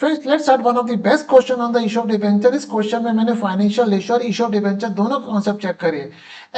Friends let's start one of the best question on the issue of debenture. इस question में मैंने financial ratio और issue of debenture दोनों concept check करे।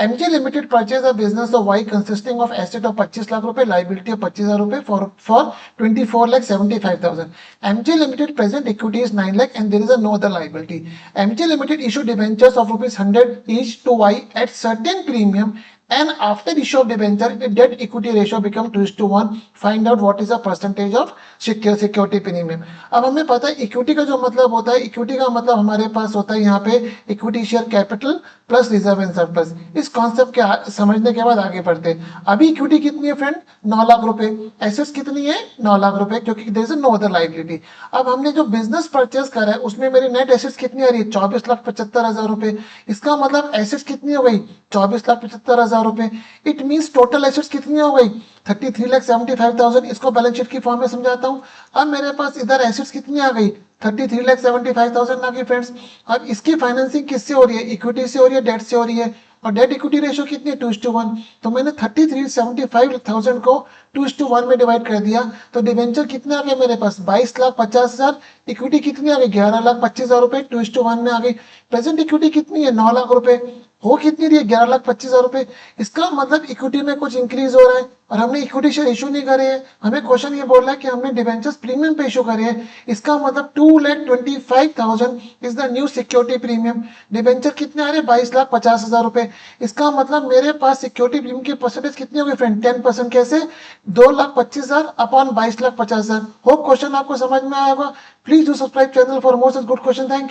MG limited purchase a business of Y consisting of asset of 25 lakh rupaye, liability of 25,000 rupaye for 24,75,000। MG limited present equity is 9 lakh and there is no other liability. MG limited issue debentures of ₹100 each to Y at certain premium and after issue of debenture debt equity ratio become 2:1. Find out what is the percentage of security premium. अब हमें पता है equity का जो मतलब होता है, equity का मतलब हमारे पास होता है यहाँ पे equity share capital plus reserve and surplus. इस कॉन्सेप्ट के समझने के बाद आगे बढ़ते हैं। अभी इक्विटी कितनी है फ्रेंड? 9 लाख रुपए। एसेट्स कितनी है? 9 लाख रुपए, क्योंकि there is no other liability. अब हमने जो बिजनेस परचेज करा है उसमें मेरी नेट एसेट्स कितनी आ रही है? 24,75,000 रुपए। इसका मतलब एसेट्स कितनी हो गई? 24,75,000 रुपए। इट मींस टोटल एसेट्स कितनी हो गई? 33,75,000। इसको बैलेंस शीट की फॉर्म में समझाता हूं। अब मेरे पास इधर एसेट्स कितनी आ गई? 33,75,000 आ गई फ्रेंड्स। अब इसकी फाइनेंसिंग किससे हो रही है? इक्विटी से हो रही है, डेट से हो रही है। और डेट इक्विटी रेशियो कितनी है? 2:1। तो मैंने 33,75,000 को 2:1 में डिवाइड कर दिया। तो डिवेंचर कितने आ गए मेरे पास? 22,50,000। इक्विटी कितनी आ गई? 11,25,000 रुपए 2:1 में आ गई। प्रेजेंट इक्विटी कितनी है? 9 लाख रुपए। हो कितनी रही है? 11,25,000 रुपए। इसका मतलब इक्विटी में कुछ इंक्रीज हो रहा है और हमने इक्विटी शेयर इशू नहीं करे हैं। हमें क्वेश्चन ये बोल रहा है कि हमने डिवेंचर्स प्रीमियम पे इशू करे हैं। इसका मतलब 2,25,000 is the new security premium. Debenture कितने आ रहे हैं? 22,50,000 रुपए। इसका मतलब मेरे पास सिक्योरिटी प्रीमियम की परसेंटेज कितनी होगी फ्रेंड? 10%। कैसे? 2,25,000 अपॉन 22,50,000। होप क्वेश्चन आपको समझ में आएगा। Please do subscribe channel for more such good question. Thank you.